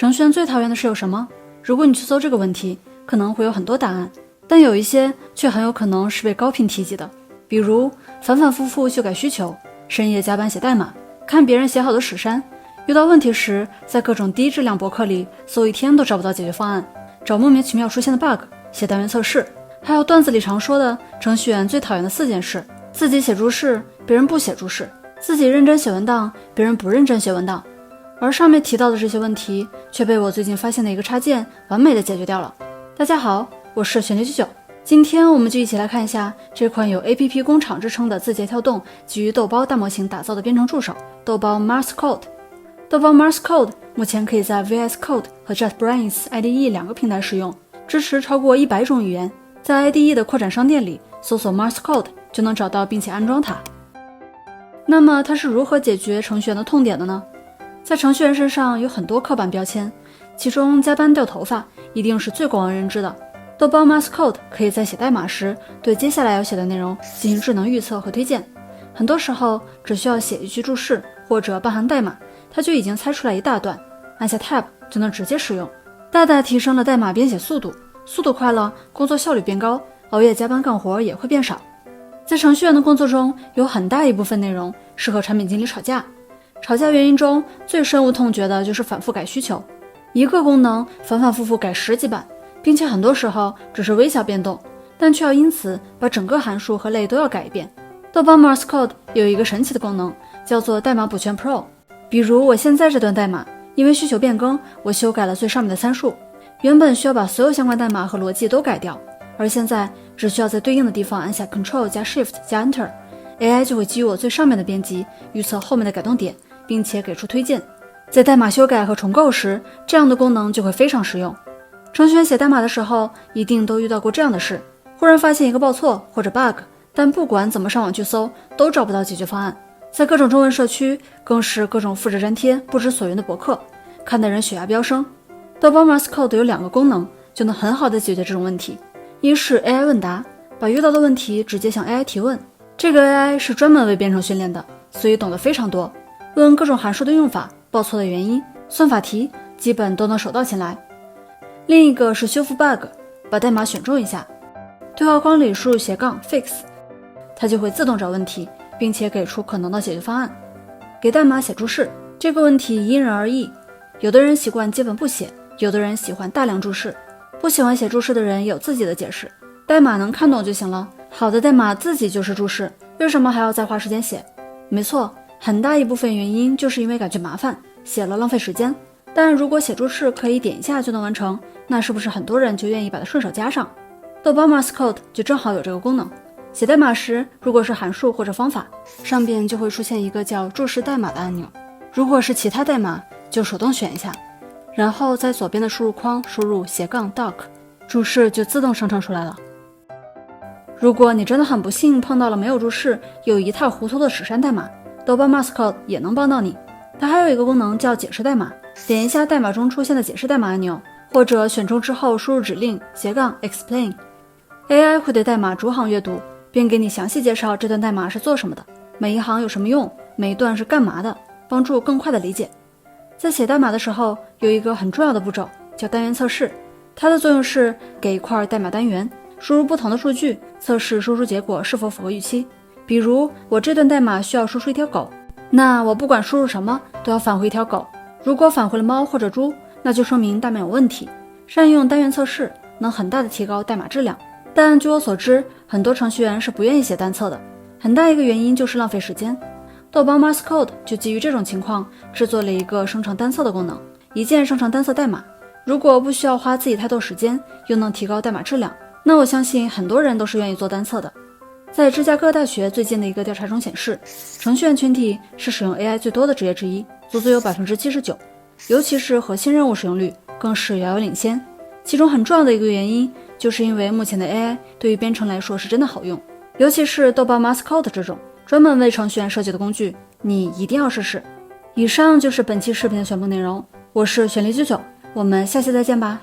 程序员最讨厌的是有什么？如果你去搜这个问题，可能会有很多答案，但有一些却很有可能是被高频提及的，比如反反复复修改需求，深夜加班写代码，看别人写好的史山，遇到问题时在各种低质量博客里搜一天都找不到解决方案，找莫名其妙出现的 bug， 写单元测试，还有段子里常说的程序员最讨厌的4件事：自己写注释，别人不写注释；自己认真写文档，别人不认真写文档。而上面提到的这些问题却被我最近发现的一个插件完美的解决掉了。大家好，我是玄力99，今天我们就一起来看一下这款有 APP 工厂之称的字节跳动基于豆包大模型打造的编程助手豆包 Morse Code。豆包 Morse Code 目前可以在 VS Code 和 JetBrains IDE 2个平台使用，支持超过100种语言，在 IDE 的扩展商店里搜索 Morse Code 就能找到并且安装它。那么它是如何解决程序员的痛点的呢？在程序员身上有很多刻板标签，其中加班掉头发一定是最广为人知的。豆包 Morse Code 可以在写代码时对接下来要写的内容进行智能预测和推荐，很多时候只需要写一句注释或者半行代码，它就已经猜出来一大段，按下 Tab 就能直接使用，大大提升了代码编写速度。速度快了，工作效率变高，熬夜加班干活也会变少。在程序员的工作中，有很大一部分内容是和产品经理吵架。吵架原因中最深恶痛绝的就是反复改需求，一个功能反反复复改10几版，并且很多时候只是微小变动，但却要因此把整个函数和类都要改一遍。豆包 Morse Code 有一个神奇的功能，叫做代码补全 Pro。 比如我现在这段代码，因为需求变更，我修改了最上面的参数，原本需要把所有相关代码和逻辑都改掉，而现在只需要在对应的地方按下 Ctrl 加 Shift 加 Enter， AI 就会基于我最上面的编辑预测后面的改动点，并且给出推荐。在代码修改和重构时，这样的功能就会非常实用。程序员写代码的时候一定都遇到过这样的事，忽然发现一个报错或者 bug， 但不管怎么上网去搜都找不到解决方案。在各种中文社区更是各种复制粘贴不知所云的博客，看得人血压飙升。豆包 Morse Code 有2个功能就能很好的解决这种问题，一是 AI 问答，把遇到的问题直接向 AI 提问，这个 AI 是专门为编程训练的，所以懂得非常多，问各种函数的用法、报错的原因、算法题基本都能手到擒来。另一个是修复 bug， 把代码选中一下，对话框里输入-fix， 它就会自动找问题，并且给出可能的解决方案。给代码写注释，这个问题因人而异，有的人习惯基本不写，有的人喜欢大量注释，不喜欢写注释的人也有自己的解释，代码能看懂就行了，好的代码自己就是注释，为什么还要再花时间写？没错，很大一部分原因就是因为感觉麻烦，写了浪费时间。但如果写注释可以点一下就能完成，那是不是很多人就愿意把它顺手加上？豆包 Morse Code 就正好有这个功能。写代码时，如果是函数或者方法，上边就会出现一个叫注释代码的按钮，如果是其他代码就手动选一下，然后在左边的输入框输入-doc， 注释就自动生成出来了。如果你真的很不幸碰到了没有注释又一塌糊涂的史山代码，豆包 Morse Code 也能帮到你。它还有一个功能叫解释代码，点一下代码中出现的解释代码按钮，或者选中之后输入指令-explain， AI 会对代码逐行阅读，并给你详细介绍这段代码是做什么的，每一行有什么用，每一段是干嘛的，帮助更快的理解。在写代码的时候有一个很重要的步骤叫单元测试，它的作用是给一块代码单元输入不同的数据，测试输出结果是否符合预期。比如我这段代码需要输出一条狗，那我不管输入什么都要返回一条狗，如果返回了猫或者猪，那就说明代码有问题。善用单元测试能很大的提高代码质量，但据我所知，很多程序员是不愿意写单测的，很大一个原因就是浪费时间。豆包 Morse Code 就基于这种情况制作了一个生成单测的功能，一键生成单测代码。如果不需要花自己太多时间，又能提高代码质量，那我相信很多人都是愿意做单测的。在芝加哥大学最近的一个调查中显示，程序员群体是使用 AI 最多的职业之一，足足有 79%， 尤其是核心任务使用率更是遥遥领先。其中很重要的一个原因，就是因为目前的 AI 对于编程来说是真的好用，尤其是豆包 Morse Code 这种专门为程序员设计的工具，你一定要试试。以上就是本期视频的全部内容，我是玄力99，我们下期再见吧。